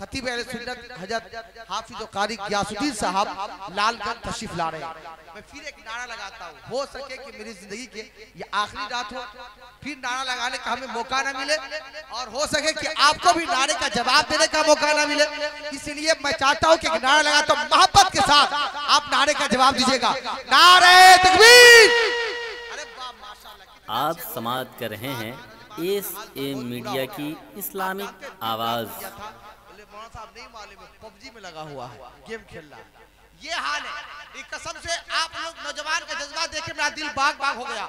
खतीब अहले सुन्नत हजरत हाफिज कारी गियासुद्दीन साहब लालगंज तशरीफ ला रहे हैं। मैं फिर एक नारा लगाता हूँ, हो सके कि मेरी जिंदगी के ये आखिरी रात हो, फिर नारा लगाने का हमें मौका ना मिले, और हो सके कि आपको भी नारे का जवाब देने का मौका ना मिले। इसलिए मैं चाहता हूँ कि नारा लगाता हूँ, मोहब्बत के साथ आप नारे का जवाब दीजिएगा। नारे तकबीर। आप समाअत कर रहे हैं एस मीडिया की इस्लामिक आवाज। साहब नहीं मालूम है, पबजी में लगा हुआ है, गेम खेल रहा है, ये हाल है। एक कसम से आप लोग नौजवान का जज्बा देख के मेरा दिल बाग बाग हो गया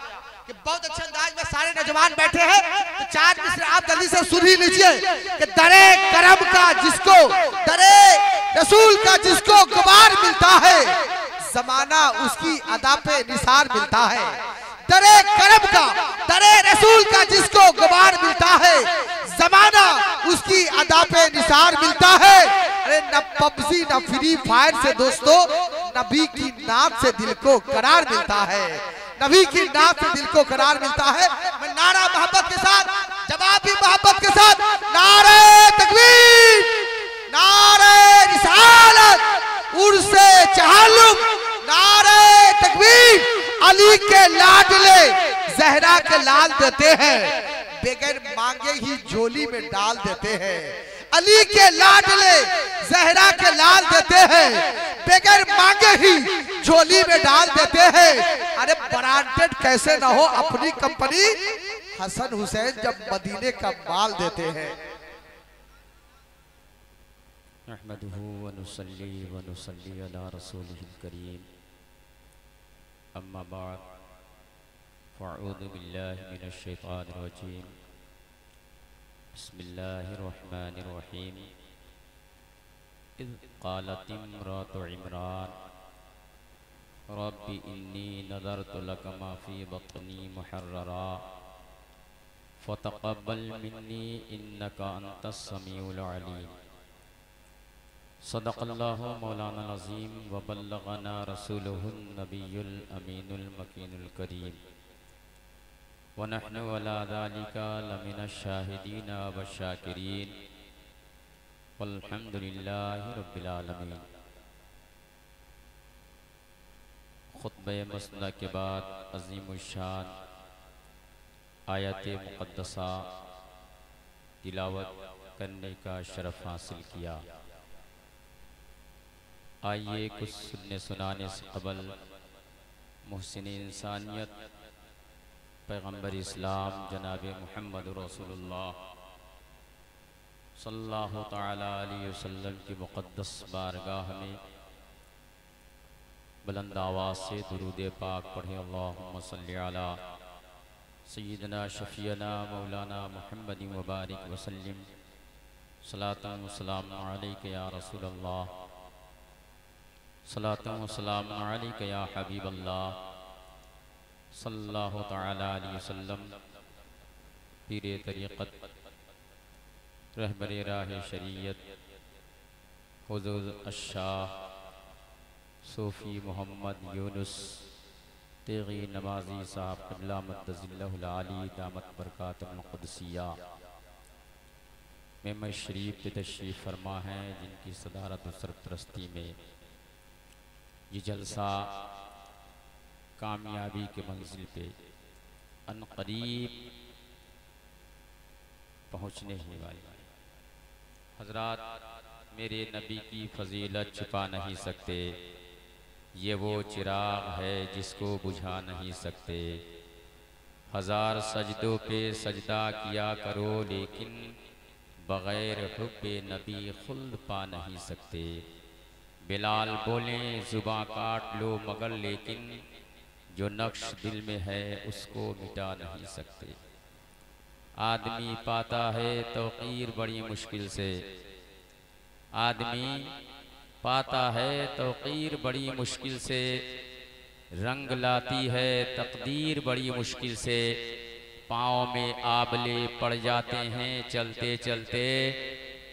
कि बहुत अच्छे अंदाज में सारे नौजवान बैठे हैं। तो चार मिसरे आप जल्दी से सुन ही लीजिए कि दरे करम का जिसको, दरे रसूल का जिसको गुबार मिलता है, जमाना उसकी अदा पे निसार मिलता है। दरे करम का, दरे रसूल का जिसको गुबार मिलता है, जमाना उसकी अदा पे निसार मिलता है। अरे न पबजी न फ्री फायर से दोस्तों, नबी की नात से दिल को करार मिलता है, नबी की नात से दिल को करार मिलता है। मैं नारा मोहब्बत के साथ, जवाब भी मोहब्बत के साथ, नारे तकबीर, नारे रिसालत, उर्से चहालुम, नारे तकबीर। अली के लाडले जहरा के लाल देते हैं, बगैर मांगे ही झोली में डाल देते हैं। अली के लाडले जहरा के लाल देते हैं, बगैर मांगे ही झोली में डाल देते हैं। अरे ब्रांडेड कैसे ना हो अपनी कंपनी, हसन हुसैन जब मदीने का माल देते हैं। नहमदुहु व नुसल्ली अला रसूलिहिल करीम, अम्मा बाद, फ़अऊज़ु बिल्लाहि मिनश शैतानिर रजीम, बिस्मिल्लाहिर्रहमानिर्रहीम। इज़ क़ालत इम्रातु इमरान रब्बि इन्नी नज़रतु लक मा फ़ी बत्नी मुहर्ररा फ़तक़ब्बल मिन्नी इन्नका अंतस समीउल अलीम। सदक़ल्लाहु मौलाना अज़ीम व बल्लगना रसूलुहुन नबियुल अमीनुल मकीनुल करीम व नहनु अला ज़ालिका लमिनश शाहिदीन व शाकिरीन वल्हम्दुलिल्लाहि रब्बिल आलमीन। खुतबे मसला के बाद अज़ीमुश्शान आयत मुक़द्दसा तिलावत करने का शरफ हासिल किया। आइए कुछ सुनने सुनाने से क़बल मुहसिन इंसानियत पैगम्बर इस्लाम जनाब मुहम्मद रसूलुल्लाह सल्लल्लाहु तआला अलैहि वसल्लम की मुक़द्दस बारगाह में बुलंद आवाज़ से दुरूद पाक पढ़ें। अल्लाहुम्मा सल्लि अला सय्यिदना शफ़ीअना मौलाना मुहम्मद व बारिक वसल्लिम सलातन व सलाम अलैका या रसूलल्लाह, सलातन व सलाम अलैका या हबीबल्लाह सल्लल्लाहु तआला अलैहि वसल्लम। पीरे तरीक़त रहबरे राह शरीयत हुज़ूर अश-शाह सूफ़ी मोहम्मद यूनुस तेगी नमाजी साहब क़िबला मद्दज़िल्लहुल आली दामत बरकातुल क़ुदसिया में शरीफ पे तशरीफ़ फरमा हैं, जिनकी सदारत और सरपरस्ती में ये जलसा कामयाबी के मंजिल पे अनक़रीब पहुँचने ही वाली। हज़रात मेरे नबी की फ़जीलत छुपा नहीं सकते, ये वो चिराग है जिसको बुझा नहीं सकते। हज़ार सजदों पे सजदा किया करो, लेकिन बग़ैर हुब्बे नबी खुल्द पा नहीं सकते। बिलाल बोलें ज़ुबां काट लो मगर, लेकिन जो नक्श दिल में है उसको मिटा नहीं सकते। आदमी पाता है तौक़ीर बड़ी मुश्किल से, आदमी पाता है तौक़ीर बड़ी मुश्किल से, रंग लाती है तकदीर बड़ी मुश्किल से। पाँव में आबले पड़ जाते हैं चलते चलते,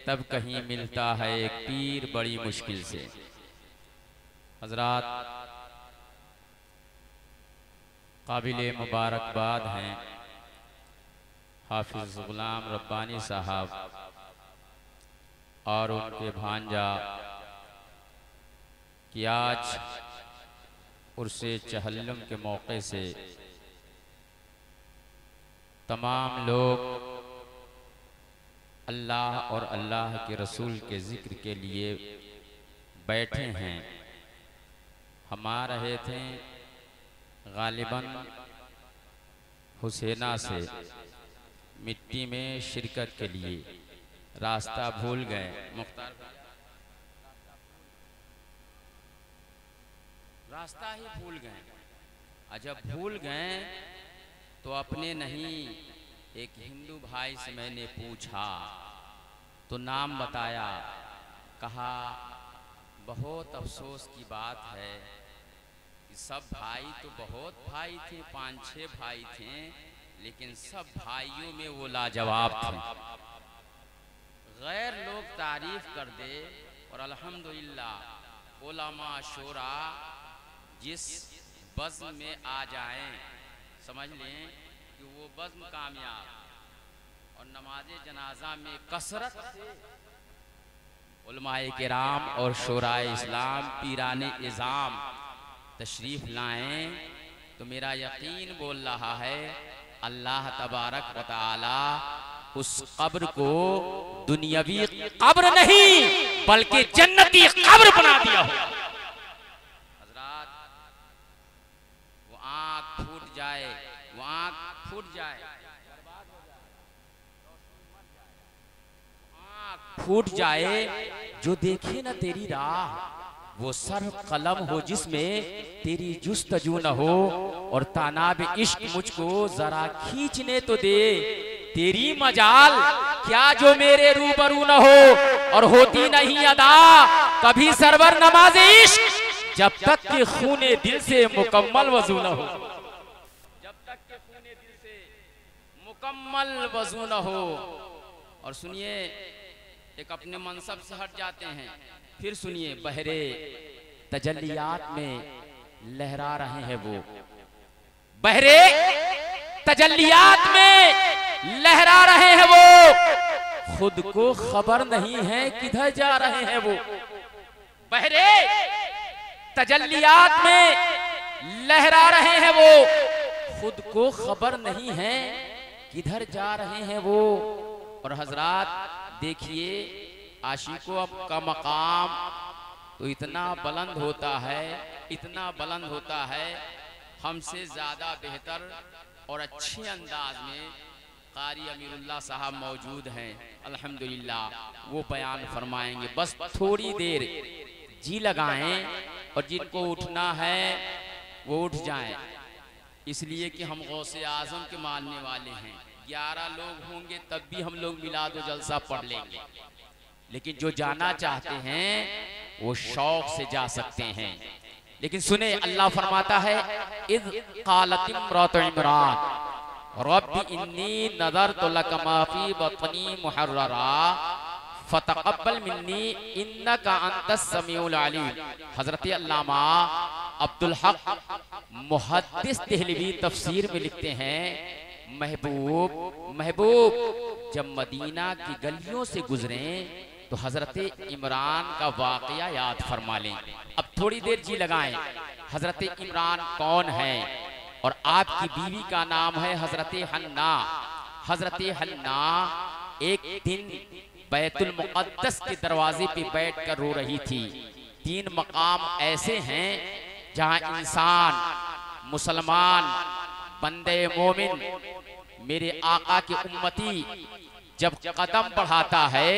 तब कहीं मिलता है एक पीर बड़ी मुश्किल से। हज़रात काबिले मुबारकबाद हैं हाफिज़ ग़ुलाम रब्बानी साहब, और उनके भांजा कि आज उर्से चहल्लुम के मौके से तमाम लोग अल्लाह और अल्लाह के रसूल के ज़िक्र के लिए बैठे हैं। हम आ रहे थे गालिबन हुसैना से मिट्टी में शिरकत के लिए, रास्ता भूल गए। मुख्तार रास्ता ही भूल गए। जब भूल गए तो अपने नहीं, एक हिंदू भाई से मैंने पूछा तो नाम बताया। कहा बहुत अफसोस की बात है कि सब भाई तो बहुत भाई थे, 5-6 भाई थे, लेकिन सब भाइयों में वो लाजवाब थे। गैर लोग तारीफ कर दे और अल्हम्दुलिल्लाह उलमा शोरा जिस बज़्म में आ जाएं, समझ लें कि वो बज़्म कामयाब। और नमाज जनाजा में कसरत से उलमाए किराम और शोराए इस्लाम पीराने इज़ाम तशरीफ़ लाएं तो मेरा यकीन बोल रहा है अल्लाह तबारक व तआला उस कब्र को दुनियावी कब्र नहीं बल्कि जन्नती कब्र बना दिया हो। हज़रात, वो आँख फूट जाए, वो आँख फूट जाए, आँख फूट जाए जो देखे ना तेरी राह, वो सर कलम हो जिसमें तेरी जुस्तजू न हो, और तानाब इश्क मुझको जरा खींचने तो दे। तेरी मजाल क्या जो मेरे रूबरू न हो, और होती नहीं अदा कभी सरवर नमाज इश्क, जब तक कि खूने दिल से मुकम्मल वजू न हो, जब तक कि खूने दिल से मुकम्मल वजू न हो। और सुनिए, एक अपने मनसब से हट जाते हैं, फिर सुनिए, बहरे तजल्लियात में लहरा रहे हैं वो, बहरे तजल्लियात में लहरा रहे हैं वो, खुद को खबर नहीं है किधर जा रहे हैं वो। बहरे तजल्लियात में लहरा रहे हैं वो, खुद को खबर नहीं है किधर जा रहे हैं वो। और हजरात देखिए, आशिकों का मकाम तो इतना बुलंद होता है, इतना बुलंद होता है, हमसे ज़्यादा बेहतर और अच्छे अंदाज में कारी अमीरुल्लाह साहब मौजूद हैं। अल्हम्दुलिल्लाह वो बयान फरमाएंगे। बस थोड़ी देर जी लगाएं और जिनको उठना है वो उठ जाएं, इसलिए कि हम गौसे आज़म के मानने वाले हैं। 11 लोग होंगे तब भी हम लोग मिलाद व जलसा पढ़ लेंगे, लेकिन जो जाना चाहते हैं वो शौक से जा सकते हैं। लेकिन सुने, अल्लाह फरमाता है इज़ क़ालत इम्रातु इमरान रब्बी इन्नी नज़रतु लका मा फ़ी बत्नी मुहर्ररा फ़तक़ब्बल मिन्नी इन्नका अंतस समीउल अलीम। हज़रत अल्लामा अब्दुल हक मुहद्दिस देहलवी तफसीर में लिखते हैं, महबूब महबूब जब मदीना की गलियों से गुजरें तो हजरत इमरान का वाकया याद फरमा लें। अब थोड़ी देर जी लगाएं। हजरत इमरान कौन है? और आपकी बीवी का नाम है हजरत हन्ना। हजरत हन्ना एक दिन बैतुल मुक़द्दस के दरवाजे पे बैठकर रो रही थी। 3 मकाम ऐसे हैं जहां इंसान, मुसलमान, बंदे मोमिन, मेरे आका के उम्मती जब कदम बढ़ाता है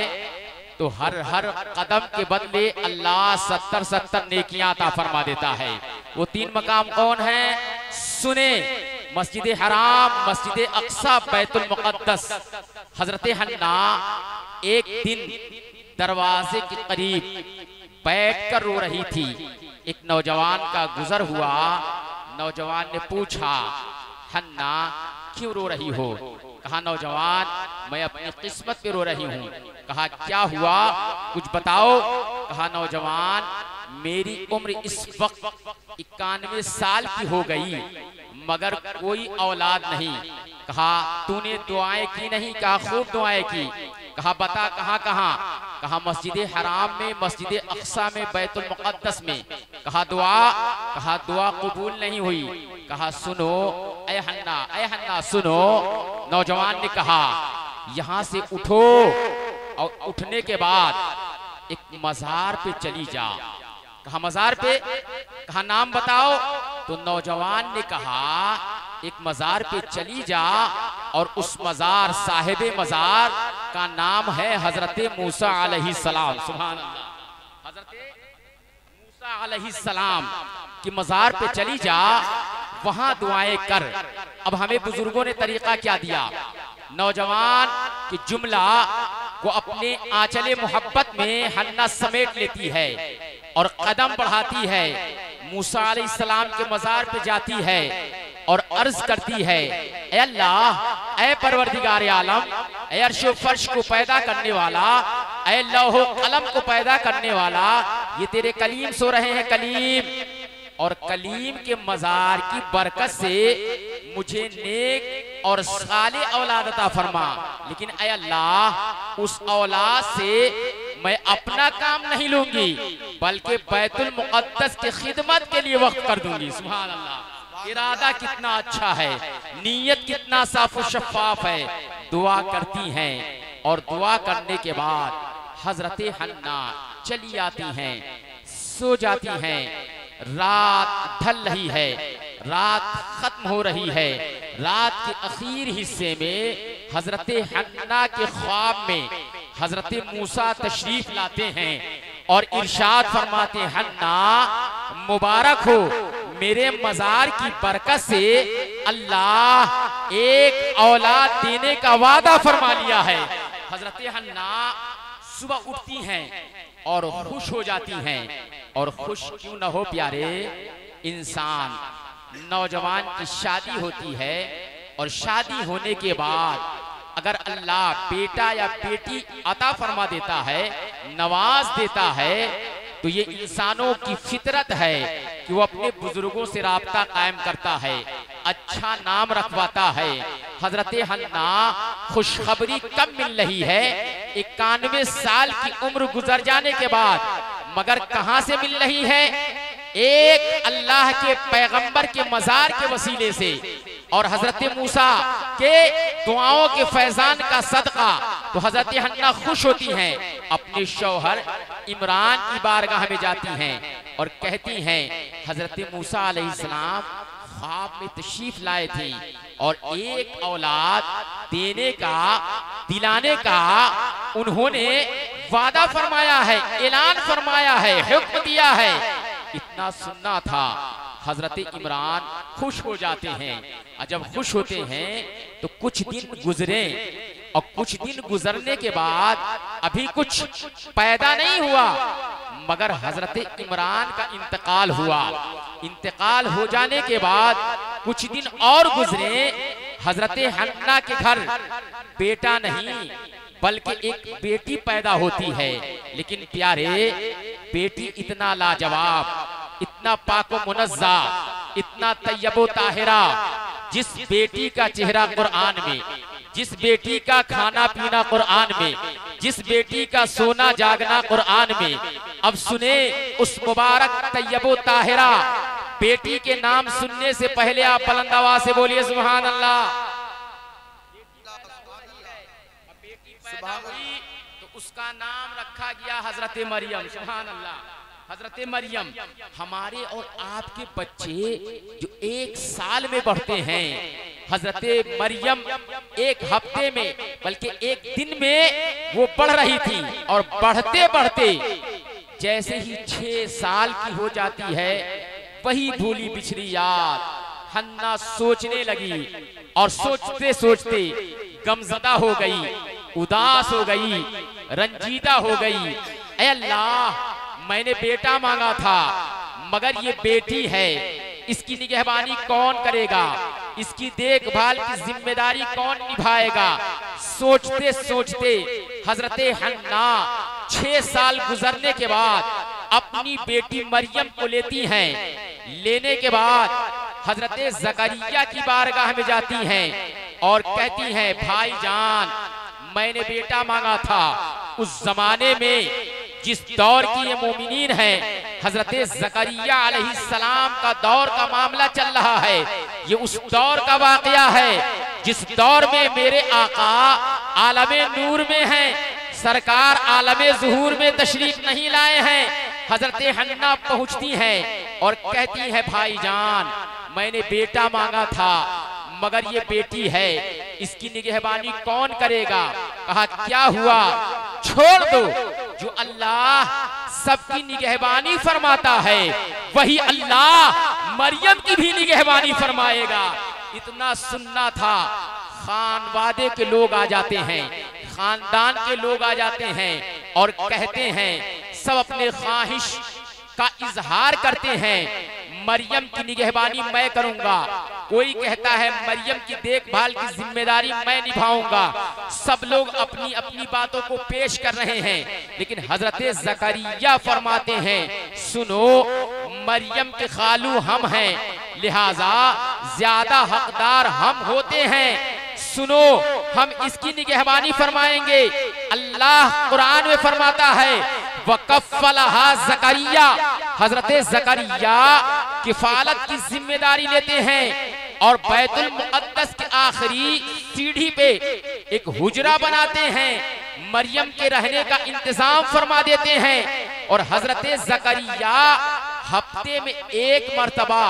तो हर कदम के बदले अल्लाह 70 नेकियां अता फरमा देता है। वो 3 मकाम कौन है? सुने, मस्जिद हराम, मस्जिद अक्सा, बैतुल मुक़द्दस। हजरत हन्ना एक दिन दरवाजे के करीब बैठकर रो रही थी। एक नौजवान का गुजर हुआ। नौजवान ने पूछा, हन्ना क्यों रो रही हो? कहा, नौजवान मैं अपनी किस्मत पे रो रही हूँ। कहा, क्या हुआ, कुछ बताओ। कहा, नौजवान मेरी उम्र इस वक्त 91 साल की हो गई मगर कोई औलाद नहीं। कहा, तूने दुआएं की नहीं? कहा, खूब दुआएं की। कहा बता कहाँ कहाँ? कहा मस्जिद हराम में, मस्जिद अक्सा में, बैतुल मुक़द्दस में। कहा दुआ कबूल नहीं हुई। कहा सुनो ऐ हन्ना सुनो। नौजवान ने कहा यहाँ से उठो और उठने के बाद एक मज़ार पे चली जा। कहा मज़ार पे? कहा नाम बताओ। तो नौजवान ने कहा एक मज़ार पे चली जा और उस मज़ार साहिबे मज़ार का नाम है हजरते मूसा अलैहिस्सलाम। सुभान अल्लाह। हजरते मूसा अलैहिस्सलाम की मज़ार पे चली जा, वहां दुआएं कर। अब हमें बुजुर्गों ने तरीका क्या दिया? नौजवान की जुमला वो अपने आंचले मोहब्बत में हन्ना समेट लेती है और कदम बढ़ाती है, मूसा अलैहिस्सलाम के मज़ार पे जाती है और अर्ज करती है, ऐ अल्लाह, ऐ परवरदिगार आलम, ऐ अर्श व फर्श को पैदा करने वाला, ऐ लौह कलम को पैदा करने वाला, ये तेरे कलीम सो रहे हैं कलीम, और कलीम के मज़ार की बरकत से मुझे नेक और साले औलाद अता फरमा। लेकिन ऐ अल्लाह, उस औलाद से मैं अपना काम नहीं लूंगी, बल्कि बैतुल मुक़द्दस की खिदमत के लिए वक्त कर दूंगी। सुभान अल्लाह। इरादा कितना अच्छा है, नीयत कितना साफ और शफाफ है। दुआ करती हैं और दुआ करने के बाद हजरते हन्ना चली आती हैं, सो जाती हैं। रात ढल रही है, रात खत्म हो रही है। रात के आखिर हिस्से में हजरते हन्ना के ख्वाब में हजरते मूसा तशरीफ लाते हैं और इरशाद फरमाते, हन्ना मुबारक हो, मेरे मज़ार की बरकत से अल्लाह एक औलाद देने का वादा फरमा लिया है। हजरते हन्ना सुबह उठती हैं और खुश हो जाती हैं। और खुश क्यों न हो प्यारे इंसान, नौजवान की शादी होती है और शादी होने के बाद अगर अल्लाह बेटा या बेटी अता फरमा देता है, नवाज देता है, तो ये इंसानों की फितरत है कि वो अपने बुजुर्गों से राब्ता कायम करता है, अच्छा नाम रखवाता है। हजरते हन्ना खुशखबरी कब मिल रही है? 91 साल की उम्र गुजर जाने के बाद, मगर कहां से मिल रही है? एक अल्लाह के पैगंबर के मज़ार के वसीले से और हजरत मूसा के दुआओं के फैजान का सदका। तो हजरत हन्ना खुश होती हैं, अपने शौहर इमरान की बारगाह में जाती हैं और कहती हैं, हजरत मूसा अलैहिस्सलाम ख्वाब में तशरीफ लाए थे और एक औलाद देने का, दिलाने का उन्होंने वादा फरमाया है, ऐलान फरमाया है, हुक्म दिया है। इतना सुनना था। हजरत इमरान खुश हो जाते हैं और जब खुश होते हैं तो कुछ दिन गुजरे और कुछ दिन गुजरने के बाद अभी कुछ पैदा नहीं हुआ, मगर हजरत इमरान का इंतकाल हुआ। इंतकाल हो जाने के बाद कुछ दिन और गुजरे, हजरत हन्ना के घर बेटा नहीं बल्कि एक बेटी पैदा होती है। लेकिन प्यारे, बेटी इतना लाजवाब, इतना पाको मुनज़्ज़ा, इतना तैयबो ताहिरा, जिस बेटी का चेहरा कुरान में, जिस बेटी का खाना पीना कुरान में, जिस बेटी का सोना जागना कुरान में। अब सुने उस मुबारक तैयबो ताहिरा बेटी के नाम सुनने से पहले आप बुलंद आवाज से बोलिए सुभान अल्लाह। तो उसका नाम रखा गया हजरत मरियम। सुभान अल्लाह। हजरत मरियम, हमारे और आपके बच्चे जो 1 साल में बढ़ते हैं, हजरत मरियम 1 हफ्ते में बल्कि 1 दिन में वो बढ़ रही थी और बढ़ते बढ़ते जैसे ही 6 साल की हो जाती है, वही भूली बिछड़ी याद हन्ना सोचने लगी और सोचते सोचते गमज़दा हो गई, उदास हो गई, रंजीदा हो गई। ऐ अल्लाह, मैंने बेटा मांगा था मगर ये बेटी है, इसकी निगहबानी कौन करेगा, इसकी देखभाल की जिम्मेदारी कौन निभाएगा। सोचते सोचते हजरते हन्ना 6 साल गुजरने के बाद अपनी बेटी मरियम को लेती हैं। लेने के बाद हजरते ज़करिया की बारगाह में जाती हैं और कहती हैं, भाईजान मैंने बेटा मांगा था। उस जमाने में जिस दौर की ये मोमिनीन है, हजरत ज़करिया अलैहिस्सलाम का दौर का मामला चल रहा है। ये उस दौर का वाकया है जिस दौर में मेरे आका आलमे नूर में हैं, सरकार आलमे ज़ुहूर में तशरीफ नहीं लाए हैं। हजरत हन्ना पहुंचती हैं और कहती है भाईजान मैंने बेटा मांगा था मगर ये बेटी है, इसकी निगहबानी कौन करेगा? कहा क्या हुआ, छोड़ दो, जो अल्लाह सबकी निगहबानी फरमाता है वही अल्लाह मरियम की भी निगहबानी फरमाएगा। इतना सुनना था। खानवादे के लोग आ जाते हैं, खानदान के लोग आ जाते हैं और कहते हैं, सब अपने ख्वाहिश का इजहार करते हैं, मरियम की निगहबानी मैं करूंगा। कोई कहता है मरियम की देखभाल की जिम्मेदारी मैं निभाऊंगा। सब लोग अपनी अपनी बातों को पेश कर रहे हैं, लेकिन हजरत ज़करिया फरमाते हैं सुनो, मरियम के खालू हम हैं, लिहाजा ज्यादा हकदार हम होते हैं। सुनो, हम इसकी निगहबानी फरमाएंगे। अल्लाह कुरान में फरमाता है वकफ़लहा ज़करिया, हजरत ज़करिया किफालत की जिम्मेदारी लेते हैं और बैतुल मुक़द्दस के आखिरी सीढ़ी पे एक हुजरा बनाते हैं, मरियम के रहने का इंतजाम फरमा देते हैं। और हजरत ज़करिया हफ्ते में एक मर्तबा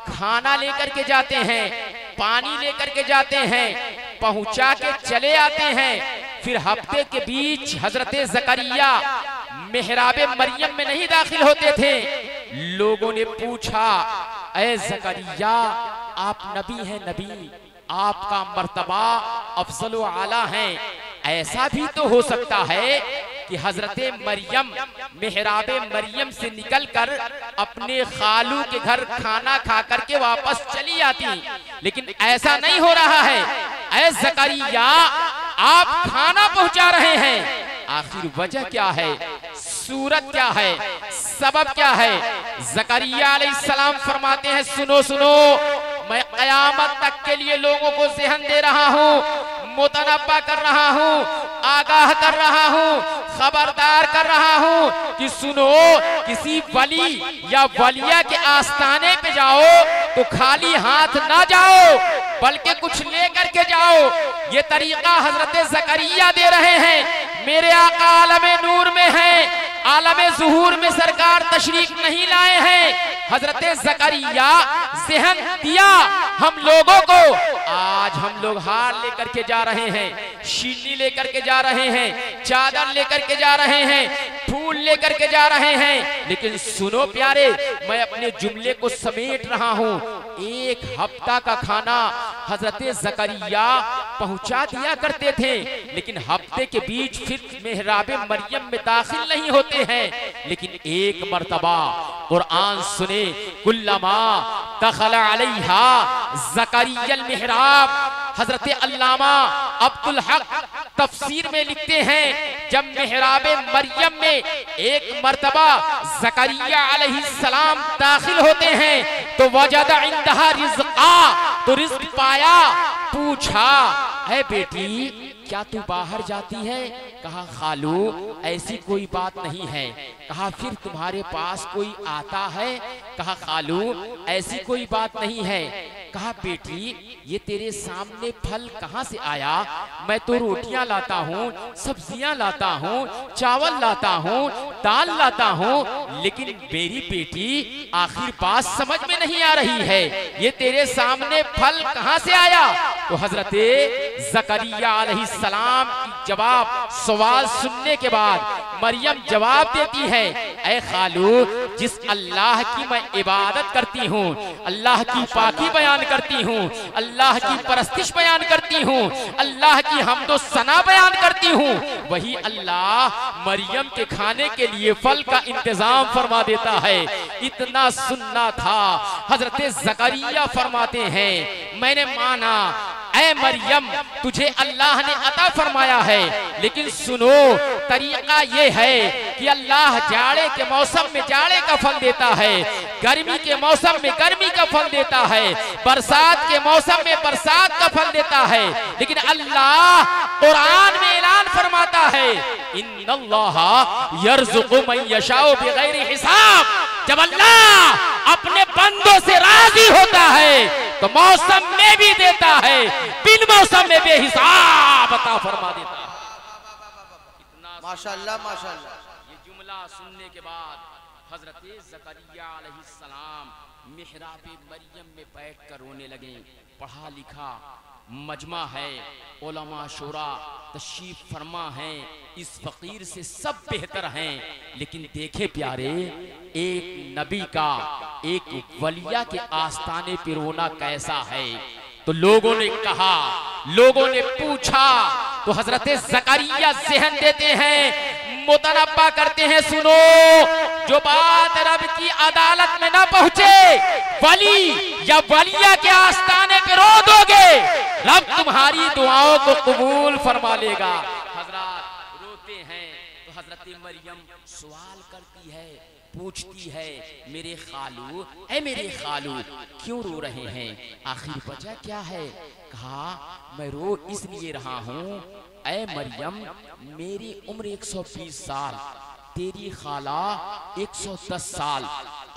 खाना लेकर के जाते हैं, पानी लेकर के जाते हैं, पहुंचा के चले आते हैं। फिर हफ्ते के बीच हजरत ज़करिया मेहराबे मरियम में नहीं दाखिल होते थे। लोगों ने पूछा ऐ ज़करिया आप नबी हैं, नबी आपका मर्तबा अफजल व आला है। ऐसा भी तो हो सकता है कि हजरत मरियम मेहराबे मरियम से निकलकर अपने खालू के घर खाना खा करके वापस चली आती, लेकिन ऐसा नहीं हो रहा है। ऐ ज़करिया आप खाना पहुंचा रहे हैं, आखिर वजह क्या है, सूरत क्या है, सबब क्या है? ज़करिया अलैहिस्सलाम फरमाते हैं सुनो सुनो, मैं क़यामत तक के लिए लोगों को ज़हन दे रहा हूँ, मुतनब्बा कर रहा हूँ, आगाह कर रहा हूँ, खबरदार कर रहा हूँ कि सुनो, किसी वली या वलिया के आस्थाने पे जाओ तो खाली हाथ ना जाओ, बल्कि कुछ लेकर के जाओ। ये तरीका हजरत ज़करिया दे रहे हैं। मेरे आका आलमे नूर में हैं, आलमे ज़ुहूर में सरकार तशरीफ नहीं लाए हैं। हजरत ज़करिया ज़हन दिया हम लोगों को। आज हम लोग हार लेकर के जा रहे हैं, शीनी लेकर के जा रहे हैं, चादर लेकर के जा रहे हैं, फूल लेकर के जा रहे हैं, लेकिन सुनो प्यारे, मैं अपने जुमले को समेट रहा हूँ। एक हफ्ता का खाना हजरत ज़करिया पहुंचा दिया करते थे, लेकिन हफ्ते के बीच फिर मेहराबे मरियम में दाखिल नहीं होते हैं। लेकिन एक मर्तबा कुरान सुने, कुल्लमा दखला अलैहा ज़करियल मिहराब, हजरत अल्लामा अब्दुल हक तफसीर में लिखते हैं, जब मेहराबे मरियम में एक मर्तबा ज़करिया अलैहिस्सलाम दाखिल होते हैं तो वजद इंदहा रिज़्क़ा, तो रिज़्क़ पाया। पूछा है बेटी क्या तू बाहर जाती है? कहा खालू ऐसी कोई बात नहीं है। कहा फिर तुम्हारे पास कोई आता है? कहा खालू ऐसी कोई बात नहीं है। कहा बेटी ये तेरे सामने फल कहाँ से आया? मैं तो रोटियां लाता हूँ, सब्जियां लाता हूँ, चावल लाता हूँ, दाल लाता हूँ, लेकिन मेरी बेटी आखिर बात समझ में नहीं आ रही है, ये तेरे सामने फल कहाँ से आया? तो हजरत ज़करिया अलैहिस्सलाम की जवाब सवाल सुनने के बाद मरियम जवाब देती है, ऐ खालू जिस अल्लाह की मैं इबादत करती हूँ, अल्लाह की पाकी बयान करती हूँ, अल्लाह की परस्तिश बयान करती हूँ, अल्लाह की हम्दो सना बयान करती हूँ, वही अल्लाह मरियम के खाने के लिए फल का इंतजाम फरमा देता है। इतना सुनना था। हजरत ज़करिया फरमाते हैं मैंने माना ऐ मरियम तुझे अल्लाह ने अता फरमाया है, लेकिन सुनो तरीका ये है कि अल्लाह जाड़े के मौसम में जाड़े का फल देता है, गर्मी के मौसम में गर्मी का फल देता है, बरसात के मौसम में बरसात का फल देता है। लेकिन अल्लाह कुरान में ऐलान फरमाता है, इन्नल्लाह यर्ज़ुक़ु मन यशाउ बिगैरि हिसाब। जब अल्लाह अपने बंदों से राजी होता है तो मौसम में भी देता है, बिन मौसम में बेहिसाब अता फरमा देता है। माशाअल्लाह माशाअल्लाह। ये जुमला सुनने के बाद हजरत ज़करिया अलैहिस्सलाम मिहराब मरियम में बैठकर रोने लगे। पढ़ा लिखा मजमा है, उलमा शुरा तशरीफ फरमा है, इस फकीर से सब बेहतर हैं। लेकिन देखे प्यारे, एक नबी का, एक वलिया के आस्थाने पे रोना कैसा है। तो लोगों ने कहा, लोगों ने पूछा, तो हजरत ज़करिया ज़हन देते हैं, मुतनब्बा करते हैं, सुनो, जो बात रब की अदालत में ना पहुंचे, वली या वलिया के आस्थाने पे रो दोगे, रब तुम्हारी दुआओं को कबूल फरमा लेगा। हजरत रोते हैं तो हजरत मरियम सवाल करती है, पूछती है, मेरे खालू, ऐ मेरे खालू, क्यों रो रहे हैं, आखिर वजह क्या है। कहा, मैं रो इसलिए रहा हूँ, ऐ मरियम, मेरी उम्र 120 साल, तेरी खाला 110 साल,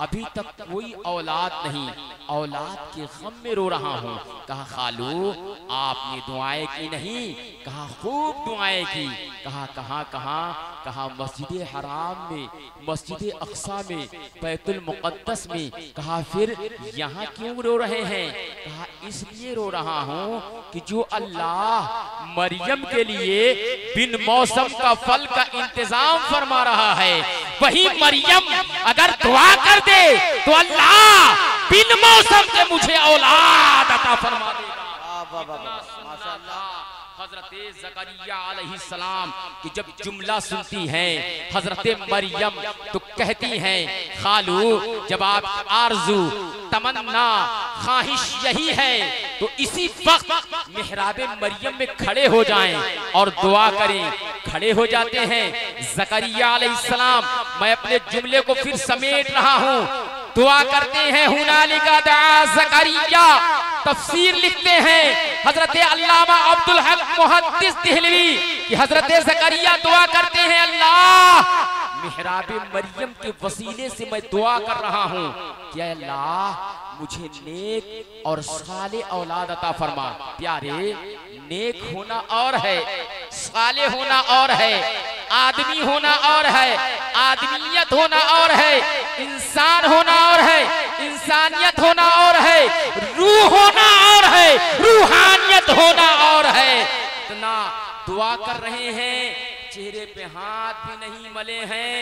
अभी तक कोई औलाद नहीं, औलाद के गम में रो रहा हूँ। कहा, खालू आपने दुआएं की नहीं। कहा, खूब दुआएं की। कहा, कहाँ कहाँ। कहा, मस्जिद हराम में, मस्जिद अक्सा में, बैतुल मुक़द्दस में। कहा, फिर यहाँ क्यों रो रहे हैं। कहा, इसलिए रो रहा हूँ कि जो अल्लाह मरियम के लिए बिन मौसम का फल का इंतजाम फरमा रहा है, वही मरियम अगर दुआ कर दे तो अल्लाह बिन मौसम के मुझे औलाद अता फरमा देगा। हजरत ज़करिया अलैहिस्सलाम की जब जुमला सुनती हैं हजरत मरियम, तो कहती हैं, खालू, जब आप आरजू, तमन्ना, ख्वाहिश यही है तो इसी वक्त मिहराब मरियम में खड़े हो जाएं और दुआ करें। खड़े हो जाते हैं ज़करिया अलैहिस्सलाम। मैं अपने जुमले को फिर समेट रहा हूँ। दुआ करते हैं, हुनालिका दआ ज़करिया। तफसीर लिखते हैं हजरत अल्लामा अब्दुल हक मुहद्दिस देहलवी कि हजरत ज़करिया दुआ करते हैं, अल्लाह मिहराब मरियम के वसीले से मैं दुआ कर रहा हूँ कि अल्लाह मुझे नेक और साले औलाद अता फरमा। प्यारे, नेक होना और है, साले होना और है, आदमी होना और है, आदमियत होना और है, इंसान होना और है, इंसानियत होना और है, रूह होना और है, रूहानियत होना और है। इतना दुआ कर रहे हैं, चेहरे पे हाथ भी नहीं मले हैं।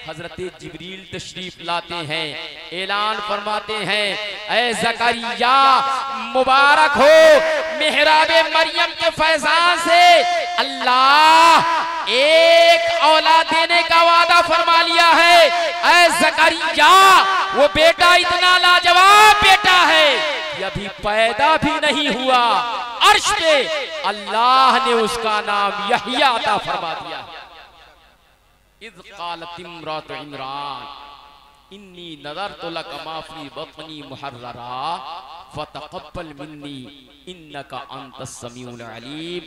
हजरत जिब्रील तशरीफ लाते हैं, ऐलान फरमाते हैं, ऐ ज़करिया, मुबारक हो, मिहराब मरियम के फैजान से अल्लाह एक औलाद देने का वादा फरमा लिया है। ऐ ज़करिया, वो बेटा इतना लाजवाब बेटा है कि अभी पैदा भी नहीं हुआ, अर्श पे अल्लाह ने उसका नाम यहिया अता फरमा दिया। इज़ क़ालत इम्रातु इमरान इन्नी नज़रतु लका मा फ़ी बत्नी मुहर्ररा फ़तक़ब्बल मिन्नी इन्नका अंतस समीउल अलीम।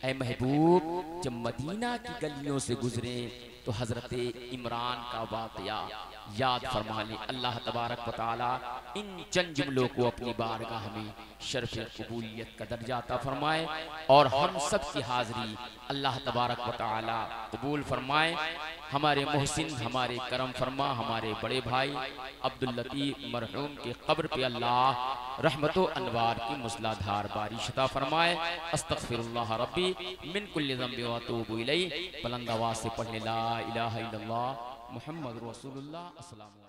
ऐ महबूब, जब मदीना की गलियों से गुजरे तो हजरत इमरान का वाक़या याद फरमा ले। अल्लाह तबारक व तआला इन चंद जुमलों को अपनी बारगाह में शर्फ कबूलियत का दर्जा अता फरमाए और हम सब की हाज़री अल्लाह तबारक व तआला कबूल फरमाए। हमारे मोहसिन, हमारे करम फरमा, हमारे बड़े भाई अब्दुल लतीफ़ मरहूम के कब्र पे अल्लाह रहमतो अनवार की मूसलाधार बारिश अता फरमाए। अस्तग़फिरुल्लाह रब्बी मिन कुल्लि ज़ंबि व अतूबु इलैहि। बुलंद आवाज़ से पढ़ने ला इलाहा इल्लल्लाह मुहम्मद रसूलुल्लाह। अस्सलाम।